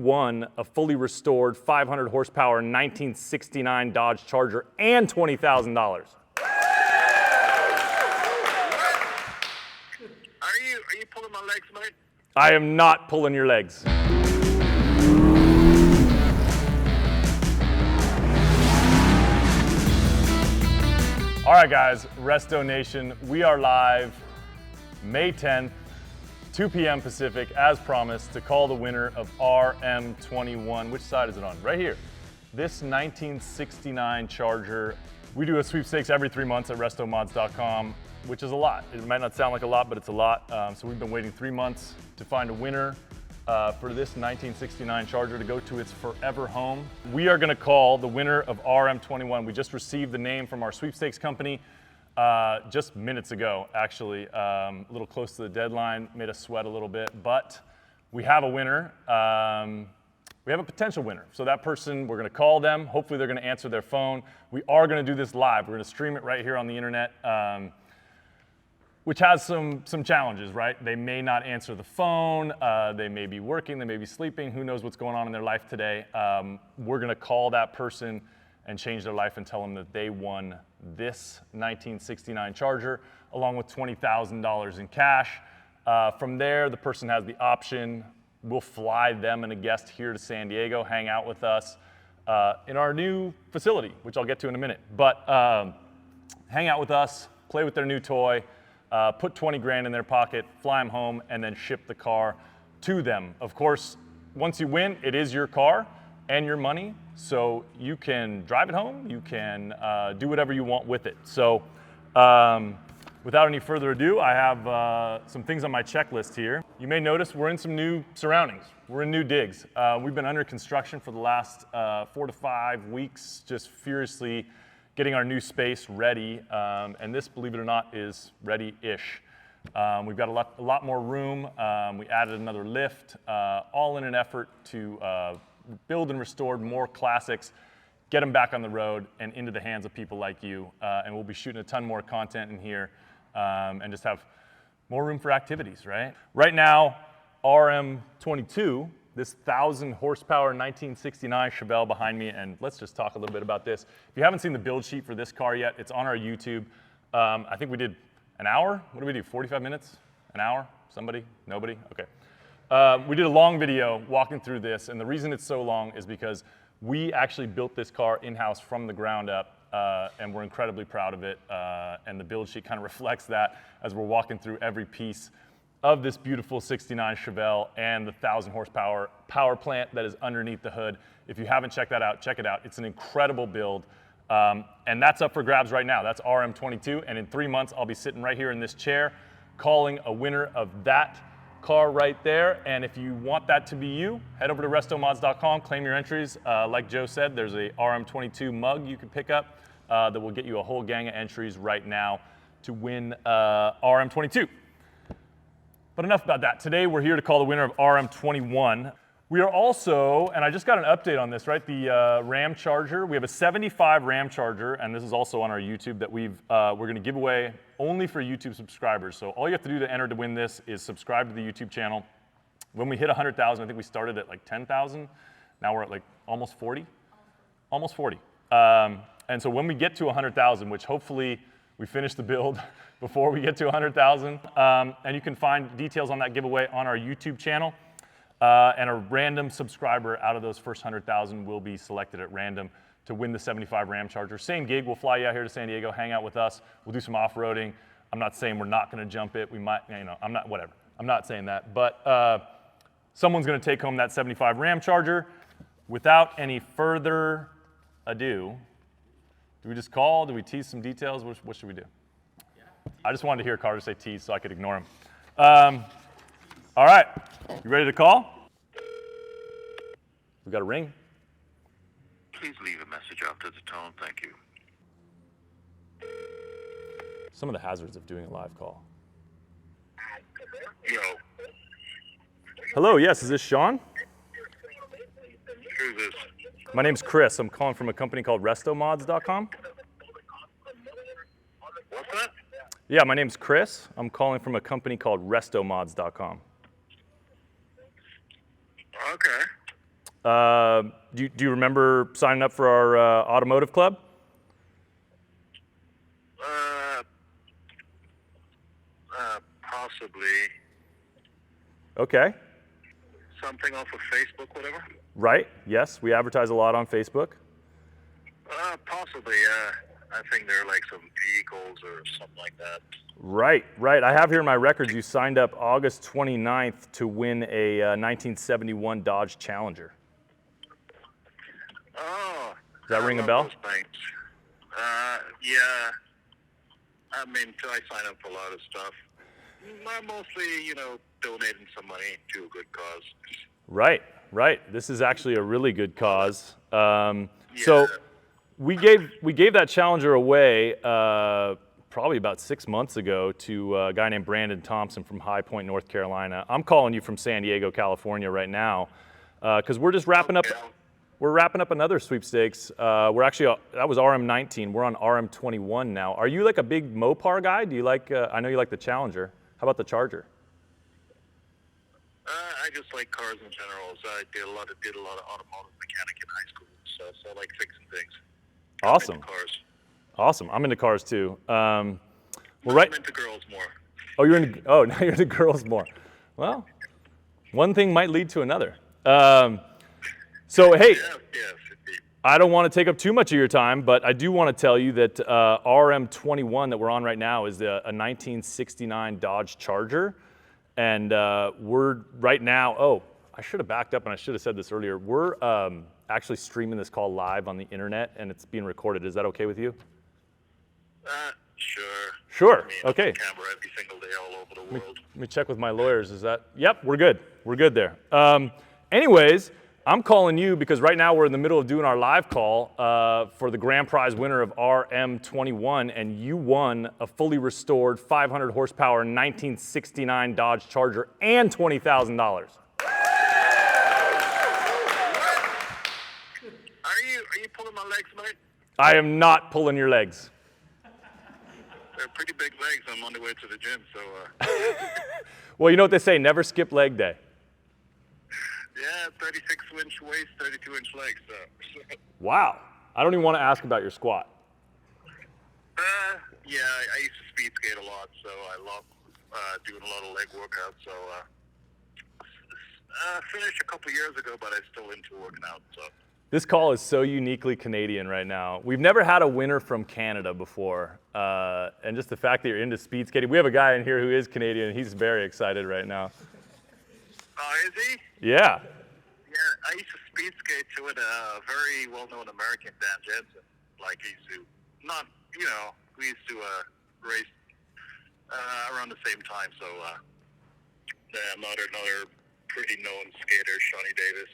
won a fully restored 500 horsepower 1969 Dodge Charger and $20,000. Are you pulling my legs, mate? I am not pulling your legs. All right, guys, Resto Nation, we are live May 10th, 2 p.m. Pacific, as promised, to call the winner of RM21. Which side is it on? Right here. This 1969 Charger. We do a sweepstakes every 3 months at RestoMods.com, which is a lot. It might not sound like a lot, but it's a lot. So we've been waiting 3 months to find a winner for this 1969 Charger to go to its forever home. We are gonna call the winner of RM21. We just received the name from our sweepstakes company just minutes ago, actually. A little close to the deadline, made us sweat a little bit, but we have a winner. We have a potential winner. So that person, we're gonna call them. Hopefully they're gonna answer their phone. We are gonna do this live. We're gonna stream it right here on the internet. Which has some challenges, right? They may not answer the phone, they may be working, they may be sleeping, who knows what's going on in their life today. We're gonna call that person and change their life and tell them that they won this 1969 Charger, along with $20,000 in cash. From there, the person has the option, we'll fly them and a guest here to San Diego, hang out with us in our new facility, which I'll get to in a minute. But hang out with us, play with their new toy, put 20 grand in their pocket, fly them home, and then ship the car to them. Of course, once you win, it is your car and your money, so you can drive it home, you can do whatever you want with it. So without any further ado, I have some things on my checklist here. You may notice we're in some new surroundings. We're in new digs. We've been under construction for the last 4 to 5 weeks, just furiously getting our new space ready, and this, believe it or not, is ready-ish. We've got a lot more room. We added another lift, all in an effort to build and restore more classics, get them back on the road and into the hands of people like you. And we'll be shooting a ton more content in here and just have more room for activities, right? Right now, RM22, this 1,000 horsepower 1969 Chevelle behind me, and let's just talk a little bit about this. If you haven't seen the build sheet for this car yet, it's on our YouTube. I think we did an hour. What did we do, 45 minutes? An hour? Somebody? Nobody? Okay. We did a long video walking through this, and the reason it's so long is because we actually built this car in-house from the ground up, and we're incredibly proud of it, and the build sheet kind of reflects that as we're walking through every piece of this beautiful 69 Chevelle and the 1,000 horsepower power plant that is underneath the hood. If you haven't checked that out, check it out. It's an incredible build, and that's up for grabs right now. That's RM22, and in 3 months, I'll be sitting right here in this chair calling a winner of that car right there. And if you want that to be you, head over to RestoMods.com, claim your entries. Like Joe said, there's a RM22 mug you can pick up that will get you a whole gang of entries right now to win RM22. But enough about that. Today, we're here to call the winner of RM21. We are also, and I just got an update on this, right? The Ramcharger. We have a 75 Ramcharger, and this is also on our YouTube that we're gonna give away only for YouTube subscribers. So all you have to do to enter to win this is subscribe to the YouTube channel. When we hit 100,000, I think we started at like 10,000. Now we're at like almost 40. Almost 40. And so when we get to 100,000, which hopefully we finish the build before we get to 100,000. And you can find details on that giveaway on our YouTube channel. And a random subscriber out of those first 100,000 will be selected at random to win the 75 Ramcharger. Same gig, we'll fly you out here to San Diego, hang out with us. We'll do some off-roading. I'm not saying we're not gonna jump it. We might, whatever. I'm not saying that. But someone's gonna take home that 75 Ramcharger. Without any further ado, do we just call? Do we tease some details? What should we do? I just wanted to hear Carter say tease so I could ignore him. All right, you ready to call? We got a ring. Please leave a message after the tone, thank you. Some of the hazards of doing a live call. Yo. Hello, yes, is this Sean? Who's this? My name's Chris. I'm calling from a company called RestoMods.com. What's that? Yeah, my name's Chris. I'm calling from a company called RestoMods.com. Okay. Do you remember signing up for our automotive club? Possibly. Okay. Something off of Facebook, whatever? Right, yes, we advertise a lot on Facebook. Possibly, I think there are like some vehicles or something like that. Right. I have here in my records you signed up August 29th to win a 1971 Dodge Challenger. Oh. Does that ring a love bell? those things. Yeah. I mean, I sign up for a lot of stuff. Mostly, donating some money to a good cause. Right. This is actually a really good cause. So we gave that Challenger away probably about 6 months ago to a guy named Brandon Thompson from High Point, North Carolina. I'm calling you from San Diego, California right now because we're just wrapping up. We're wrapping up another sweepstakes. We're actually that was RM19. We're on RM21 now. Are you like a big Mopar guy? Do you like? I know you like the Challenger. How about the Charger? I just like cars in general. So I did a lot of automotive mechanic in high school. So I like fixing things. Awesome. I'm into cars. Awesome. I'm into cars too. I'm into girls more. Oh, now you're into girls more. Well, one thing might lead to another. So hey, Yes, indeed. I don't want to take up too much of your time, but I do want to tell you that RM21 that we're on right now is a 1969 Dodge Charger. And we're right now, I should have backed up and I should have said this earlier. We're actually streaming this call live on the internet and it's being recorded. Is that okay with you? Sure. Sure, I mean, okay. I'm on camera every single day all over the world. Let me check with my lawyers. Is that, yep, we're good. We're good there. Anyways, I'm calling you because right now we're in the middle of doing our live call for the grand prize winner of RM21, and you won a fully restored 500 horsepower 1969 Dodge Charger and $20,000. Are you pulling my legs, mate? I am not pulling your legs. They're pretty big legs. I'm on the way to the gym, so. Well, you know what they say, never skip leg day. Yeah, 36-inch waist, 32-inch legs. Wow. I don't even want to ask about your squat. Yeah, I used to speed skate a lot, so I love doing a lot of leg workouts. So finished a couple years ago, but I'm still into working out. So. This call is so uniquely Canadian right now. We've never had a winner from Canada before. And just the fact that you're into speed skating. We have a guy in here who is Canadian, and he's very excited right now. Oh, is he? Yeah. Yeah, I used to speed skate with a very well-known American, Dan Jensen. Like, he used to, we used to race around the same time. So, another pretty known skater, Shawnee Davis.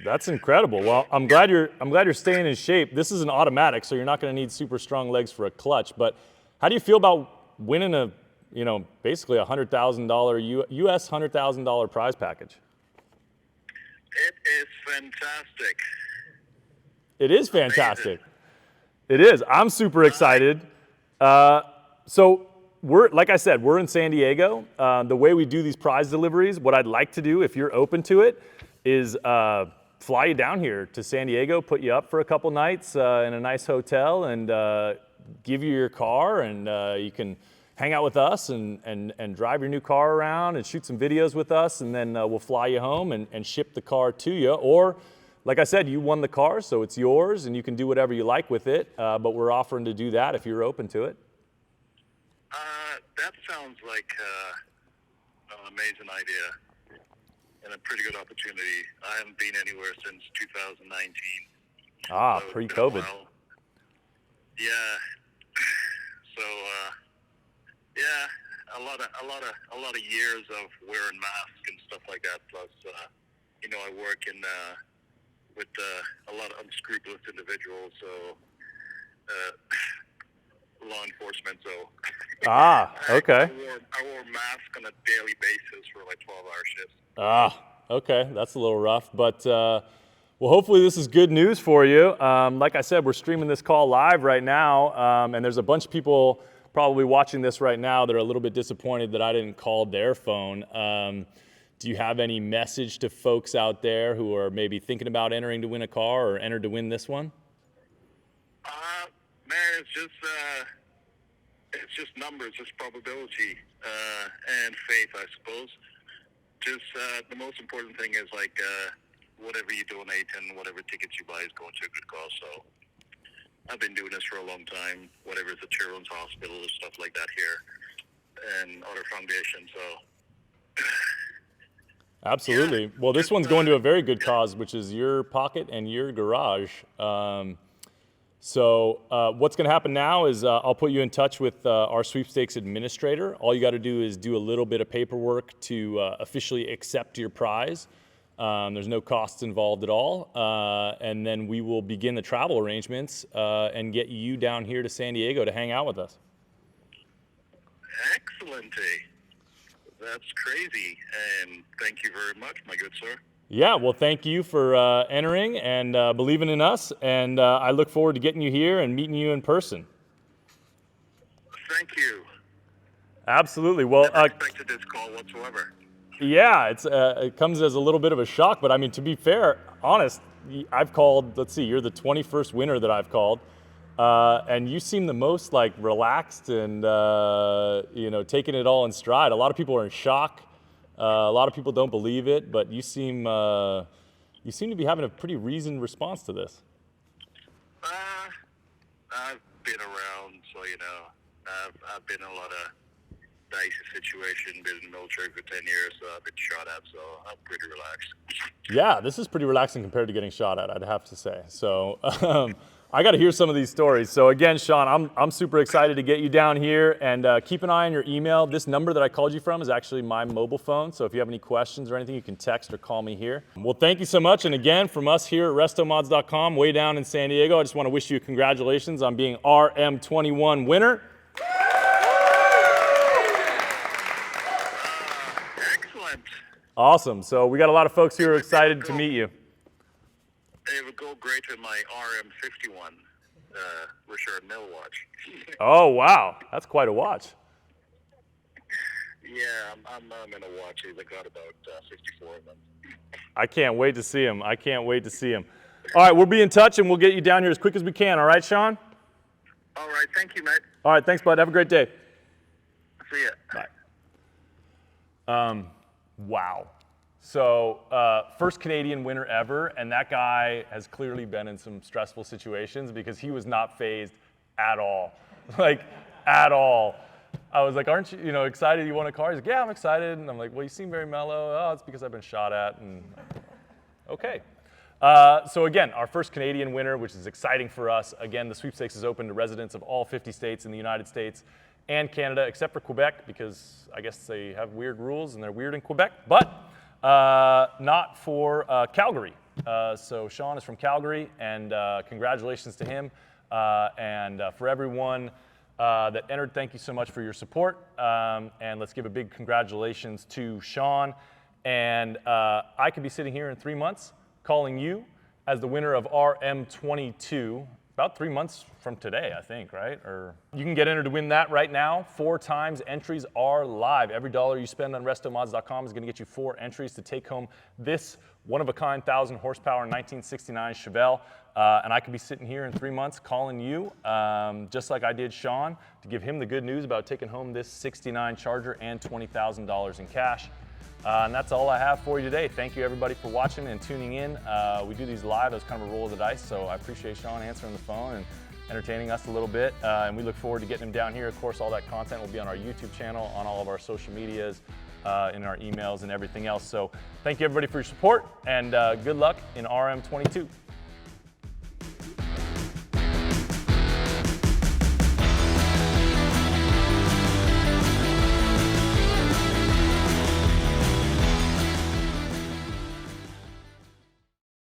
That's incredible. Well, I'm glad you're staying in shape. This is an automatic, so you're not going to need super strong legs for a clutch. But how do you feel about winning a, basically a $100,000 US $100,000 prize package? It is fantastic. It is fantastic. It is. I'm super excited. So like I said, we're in San Diego. The way we do these prize deliveries, what I'd like to do, if you're open to it, is fly you down here to San Diego, put you up for a couple nights in a nice hotel, and give you your car, and you can hang out with us and drive your new car around and shoot some videos with us, and then we'll fly you home and ship the car to you. Or, like I said, you won the car, so it's yours, and you can do whatever you like with it, but we're offering to do that if you're open to it. That sounds like an amazing idea and a pretty good opportunity. I haven't been anywhere since 2019. Ah, so pre-COVID. Yeah. So yeah, a lot of years of wearing masks and stuff like that. Plus, I work with a lot of unscrupulous individuals, so law enforcement. So okay. I wore a mask on a daily basis for like 12-hour shifts. Okay, that's a little rough, but well, hopefully this is good news for you. Like I said, we're streaming this call live right now, and there's a bunch of people probably watching this right now that are a little bit disappointed that I didn't call their phone. Do you have any message to folks out there who are maybe thinking about entering to win a car or entered to win this one? Man, it's just numbers, just probability, and faith, I suppose. Just the most important thing is like whatever you donate and whatever tickets you buy is going to a good cause. So I've been doing this for a long time, whatever it's a children's hospital or stuff like that here, and other foundations. So Absolutely. Yeah, well, this one's going to a very good cause, which is your pocket and your garage. So what's going to happen now is I'll put you in touch with our sweepstakes administrator. All you got to do is do a little bit of paperwork to officially accept your prize. There's no costs involved at all. And then we will begin the travel arrangements and get you down here to San Diego to hang out with us. Excellent. That's crazy. And thank you very much, my good sir. Yeah, well, thank you for entering and believing in us. And I look forward to getting you here and meeting you in person. Thank you. Absolutely. Well, never expected this call whatsoever. Yeah, it comes as a little bit of a shock, but I mean, to be fair, honest, I've called, let's see, you're the 21st winner that I've called, and you seem the most like relaxed and, you know, taking it all in stride. A lot of people are in shock. A lot of people don't believe it, but you seem to be having a pretty reasoned response to this. I've been around, so, you know, I've been in a lot of dicey situation, been in the military for 10 years, so I've been shot at, so I'm pretty relaxed. Yeah, this is pretty relaxing compared to getting shot at, I'd have to say. So I got to hear some of these stories. So again, Sean, I'm super excited to get you down here, and keep an eye on your email. This number that I called you from is actually my mobile phone, so if you have any questions or anything, you can text or call me here. Well, thank you so much, and again, from us here at RestoMods.com, way down in San Diego, I just want to wish you congratulations on being RM21 winner. Awesome. So we got a lot of folks here excited to meet you. It would go great with my RM51 Richard Mill watch. Oh, wow. That's quite a watch. Yeah, I'm in a watch. I got about 54 of them. I can't wait to see him. I can't wait to see him. All right, we'll be in touch, and we'll get you down here as quick as we can. All right, Sean? All right. Thank you, mate. All right. Thanks, bud. Have a great day. See ya. Bye. Wow. So first Canadian winner ever, and that guy has clearly been in some stressful situations because he was not fazed at all. Like, at all. I was like, aren't you, excited you won a car? He's like, yeah, I'm excited. And I'm like, well, you seem very mellow. Oh, it's because I've been shot at. And okay. So again, our first Canadian winner, which is exciting for us. Again, the sweepstakes is open to residents of all 50 states in the United States and Canada, except for Quebec, because I guess they have weird rules and they're weird in Quebec, but not for Calgary. So Sean is from Calgary, and congratulations to him. And for everyone that entered, thank you so much for your support. And let's give a big congratulations to Sean. And I could be sitting here in 3 months calling you as the winner of RM22. About 3 months from today, I think, right? Or you can get entered to win that right now. 4 times entries are live. Every dollar you spend on RestoMods.com is going to get you 4 entries to take home this one-of-a-kind 1,000 horsepower 1969 Chevelle. And I could be sitting here in 3 months calling you, just like I did Sean, to give him the good news about taking home this 69 Charger and $20,000 in cash. And that's all I have for you today. Thank you, everybody, for watching and tuning in. We do these live as kind of a roll of the dice, so I appreciate Sean answering the phone and entertaining us a little bit. And we look forward to getting him down here. Of course, all that content will be on our YouTube channel, on all of our social medias, in our emails and everything else. So thank you, everybody, for your support, and good luck in RM22.